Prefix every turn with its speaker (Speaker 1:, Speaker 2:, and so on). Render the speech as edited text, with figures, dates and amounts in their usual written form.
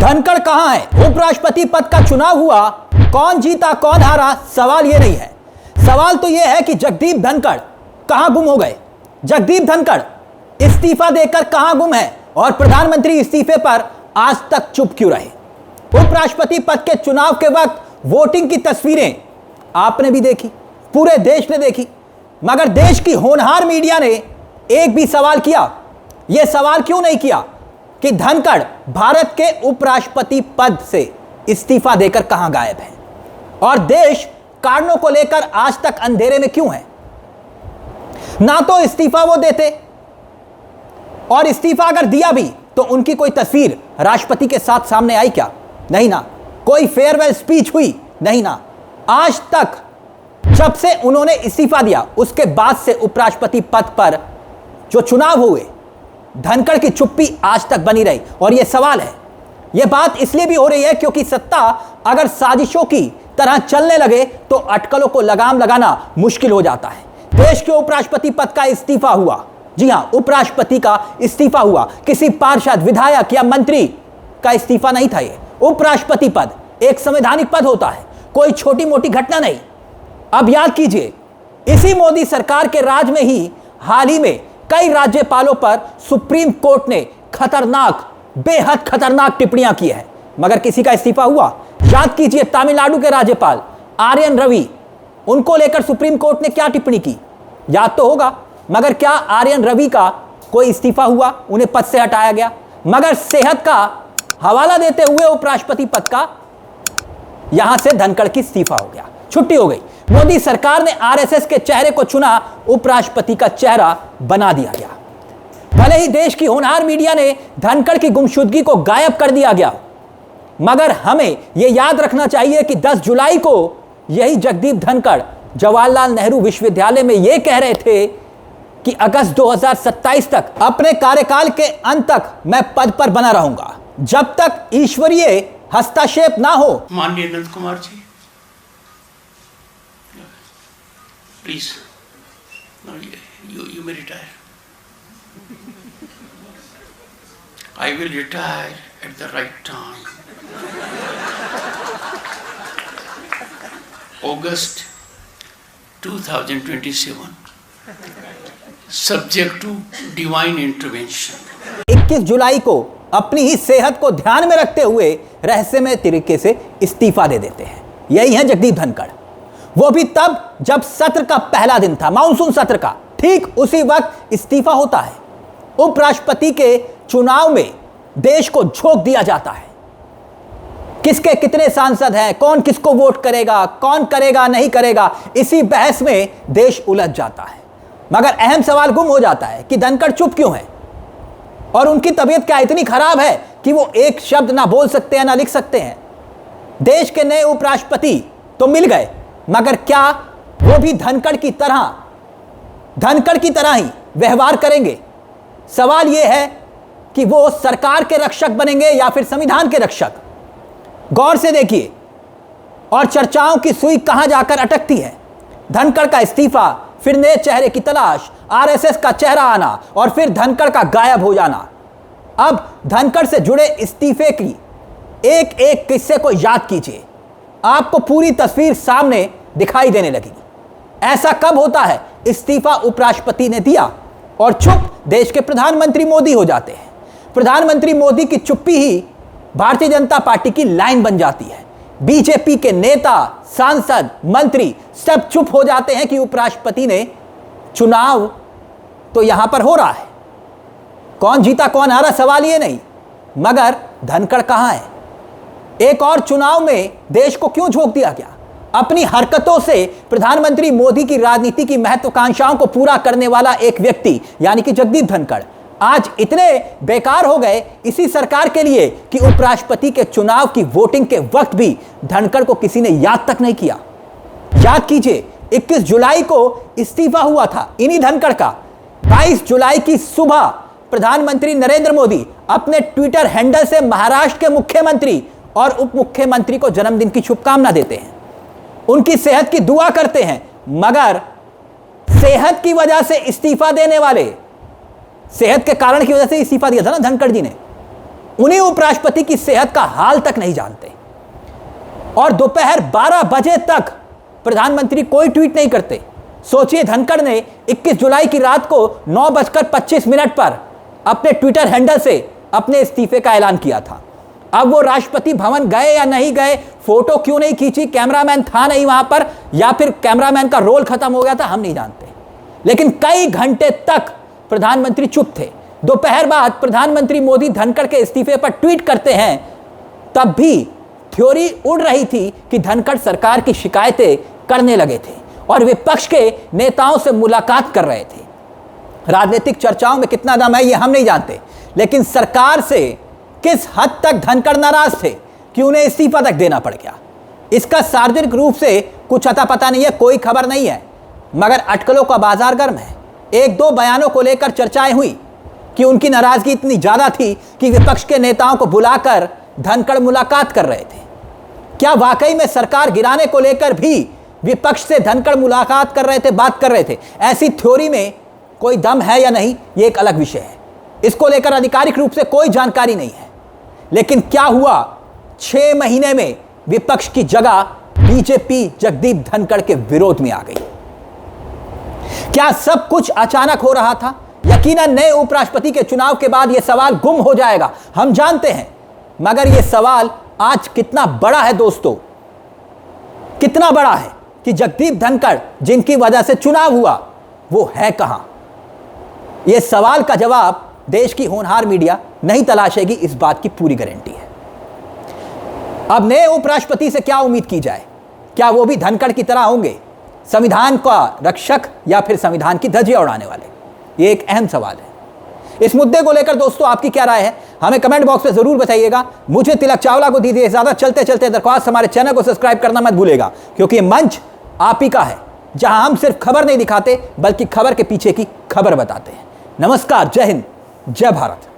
Speaker 1: धनखड़ कहां है? उपराष्ट्रपति पद का चुनाव हुआ, कौन जीता कौन हारा, सवाल यह नहीं है। सवाल तो यह है कि जगदीप धनखड़ कहां गुम हो गए। जगदीप धनखड़ इस्तीफा देकर कहां गुम है और प्रधानमंत्री इस्तीफे पर आज तक चुप क्यों रहे। उपराष्ट्रपति पद के चुनाव के वक्त वोटिंग की तस्वीरें आपने भी देखी, पूरे देश ने देखी, मगर देश की होनहार मीडिया ने एक भी सवाल किया? यह सवाल क्यों नहीं किया कि धनखड़ भारत के उपराष्ट्रपति पद से इस्तीफा देकर कहां गायब है और देश कारणों को लेकर आज तक अंधेरे में क्यों है। ना तो इस्तीफा वो देते, और इस्तीफा अगर दिया भी तो उनकी कोई तस्वीर राष्ट्रपति के साथ सामने आई क्या? नहीं ना। कोई फेयरवेल स्पीच हुई? नहीं ना। आज तक जब से उन्होंने इस्तीफा दिया उसके बाद से उपराष्ट्रपति पद पर जो चुनाव हुए, धनखड़ की चुप्पी आज तक बनी रही। और यह सवाल है, यह बात इसलिए भी हो रही है क्योंकि सत्ता अगर साजिशों की तरह चलने लगे तो अटकलों को लगाम लगाना मुश्किल हो जाता है। देश के उपराष्ट्रपति पद का इस्तीफा हुआ, जी हां, उपराष्ट्रपति का इस्तीफा हुआ, किसी पार्षद, विधायक या मंत्री का इस्तीफा नहीं था। यह उपराष्ट्रपति पद एक संवैधानिक पद होता है, कोई छोटी मोटी घटना नहीं। अब याद कीजिए, इसी मोदी सरकार के राज में ही हाल ही में कई राज्यपालों पर सुप्रीम कोर्ट ने खतरनाक, बेहद खतरनाक टिप्पणियां की है, मगर किसी का इस्तीफा हुआ? याद कीजिए, तमिलनाडु के राज्यपाल आर्यन रवि, उनको लेकर सुप्रीम कोर्ट ने क्या टिप्पणी की, याद तो होगा। मगर क्या आर्यन रवि का कोई इस्तीफा हुआ? उन्हें पद से हटाया गया। मगर सेहत का हवाला देते हुए उपराष्ट्रपति पद का यहां से धनखड़ की इस्तीफा हो गया, छुट्टी हो गई। मोदी सरकार ने आरएसएस के चेहरे को चुना, उपराष्ट्रपति का चेहरा बना दिया गया। भले ही देश की होनहार मीडिया ने धनखड़ की गुमशुदगी को गायब कर दिया गया, मगर हमें यह याद रखना चाहिए कि 10 जुलाई को यही जगदीप धनखड़ जवाहरलाल नेहरू विश्वविद्यालय में यह कह रहे थे कि अगस्त 2027 तक, अपने कार्यकाल के अंत तक मैं पद पर बना रहूंगा जब तक ईश्वरीय हस्तक्षेप ना हो।
Speaker 2: माननीय Nand Kumar ji, please, you may retire. I will retire at the right time. August 2027. Subject to divine intervention.
Speaker 1: 21 जुलाई को अपनी ही सेहत को ध्यान में रखते हुए रहस्यमय तरीके से इस्तीफा दे देते हैं। यही है जगदीप धनखड़। वो भी तब जब सत्र का पहला दिन था, मानसून सत्र का। ठीक उसी वक्त इस्तीफा होता है। उपराष्ट्रपति के चुनाव में देश को झोंक दिया जाता है। किसके कितने सांसद हैं, कौन किसको वोट करेगा, कौन करेगा नहीं करेगा, इसी बहस में देश उलझ जाता है। मगर अहम सवाल गुम हो जाता है कि धनखड़ चुप क्यों है और उनकी तबीयत क्या इतनी खराब है कि वो एक शब्द ना बोल सकते हैं ना लिख सकते हैं। देश के नए उपराष्ट्रपति तो मिल गए, मगर क्या वो भी धनखड़ की तरह ही व्यवहार करेंगे? सवाल यह है कि वो सरकार के रक्षक बनेंगे या फिर संविधान के रक्षक। गौर से देखिए और चर्चाओं की सुई कहां जाकर अटकती है। धनखड़ का इस्तीफा, फिर नए चेहरे की तलाश, आरएसएस का चेहरा आना और फिर धनखड़ का गायब हो जाना। अब धनखड़ से जुड़े इस्तीफे की एक एक किस्से को याद कीजिए, आपको पूरी तस्वीर सामने दिखाई देने लगेगी। ऐसा कब होता है? इस्तीफा उपराष्ट्रपति ने दिया और चुप देश के प्रधानमंत्री मोदी हो जाते हैं। प्रधानमंत्री मोदी की चुप्पी ही भारतीय जनता पार्टी की लाइन बन जाती है। बीजेपी के नेता, सांसद, मंत्री सब चुप हो जाते हैं कि उपराष्ट्रपति ने चुनाव तो यहां पर हो रहा है, कौन जीता कौन हारा सवाल ये नहीं, मगर धनखड़ कहां है? एक और चुनाव में देश को क्यों झोंक दिया गया? अपनी हरकतों से प्रधानमंत्री मोदी की राजनीति की महत्वाकांक्षाओं को पूरा करने वाला एक व्यक्ति यानी कि जगदीप धनखड़ आज इतने बेकार हो गए इसी सरकार के लिए कि उपराष्ट्रपति के चुनाव की वोटिंग के वक्त भी धनखड़ को किसी ने याद तक नहीं किया। याद कीजिए, 21 जुलाई को इस्तीफा हुआ था इन्हीं धनखड़ का। 22 जुलाई की सुबह प्रधानमंत्री नरेंद्र मोदी अपने ट्विटर हैंडल से महाराष्ट्र के मुख्यमंत्री और उप मुख्यमंत्री को जन्मदिन की शुभकामना देते हैं, उनकी सेहत की दुआ करते हैं। मगर सेहत की वजह से इस्तीफा देने वाले, सेहत के कारण की वजह से इस्तीफा दिया था ना धनखड़ जी ने, उन्हीं उपराष्ट्रपति की सेहत का हाल तक नहीं जानते और दोपहर 12 बजे तक प्रधानमंत्री कोई ट्वीट नहीं करते। सोचिए, धनखड़ ने 21 जुलाई की रात को 9:25 पर अपने ट्विटर हैंडल से अपने इस्तीफे का ऐलान किया था। अब वो राष्ट्रपति भवन गए या नहीं गए, फोटो क्यों नहीं खींची, कैमरामैन था नहीं वहां पर या फिर कैमरामैन का रोल खत्म हो गया था, हम नहीं जानते। लेकिन कई घंटे तक प्रधानमंत्री चुप थे। दोपहर बाद प्रधानमंत्री मोदी धनखड़ के इस्तीफे पर ट्वीट करते हैं, तब भी थ्योरी उड़ रही थी कि धनखड़ सरकार की शिकायतें करने लगे थे और विपक्ष के नेताओं से मुलाकात कर रहे थे। राजनीतिक चर्चाओं में कितना दम है ये हम नहीं जानते, लेकिन सरकार से किस हद तक धनखड़ नाराज थे कि उन्हें इस्तीफा तक देना पड़ गया, इसका सार्वजनिक रूप से कुछ अता पता नहीं है, कोई खबर नहीं है। मगर अटकलों का बाजार गर्म है। एक दो बयानों को लेकर चर्चाएं हुई कि उनकी नाराजगी इतनी ज्यादा थी कि विपक्ष के नेताओं को बुलाकर धनखड़ मुलाकात कर रहे थे। क्या वाकई में सरकार गिराने को लेकर भी विपक्ष से धनखड़ मुलाकात कर रहे थे, बात कर रहे थे? ऐसी थ्योरी में कोई दम है या नहीं, ये एक अलग विषय है। इसको लेकर आधिकारिक रूप से कोई जानकारी नहीं है। लेकिन क्या हुआ, 6 महीने में विपक्ष की जगह बीजेपी जगदीप धनखड़ के विरोध में आ गई। क्या सब कुछ अचानक हो रहा था? यकीनन नए उपराष्ट्रपति के चुनाव के बाद यह सवाल गुम हो जाएगा, हम जानते हैं। मगर यह सवाल आज कितना बड़ा है दोस्तों, कितना बड़ा है कि जगदीप धनखड़ जिनकी वजह से चुनाव हुआ वो है कहां? यह सवाल का जवाब देश की होनहार मीडिया नहीं तलाशेगी, इस बात की पूरी गारंटी है। अब नए उपराष्ट्रपति से क्या उम्मीद की जाए? क्या वो भी धनखड़ की तरह होंगे, संविधान का रक्षक या फिर संविधान की धज्जियां उड़ाने वाले? ये एक अहम सवाल है। इस मुद्दे को लेकर दोस्तों आपकी क्या राय है, हमें कमेंट बॉक्स में जरूर बताइएगा। मुझे तिलक चावला को दीजिए इजाजत। चलते चलते दरख्वास्त, हमारे चैनल को सब्सक्राइब करना मत भूलेगा, क्योंकि ये मंच आप ही का है, जहां हम सिर्फ खबर नहीं दिखाते बल्कि खबर के पीछे की खबर बताते हैं। नमस्कार, जय हिंद, जय भारत।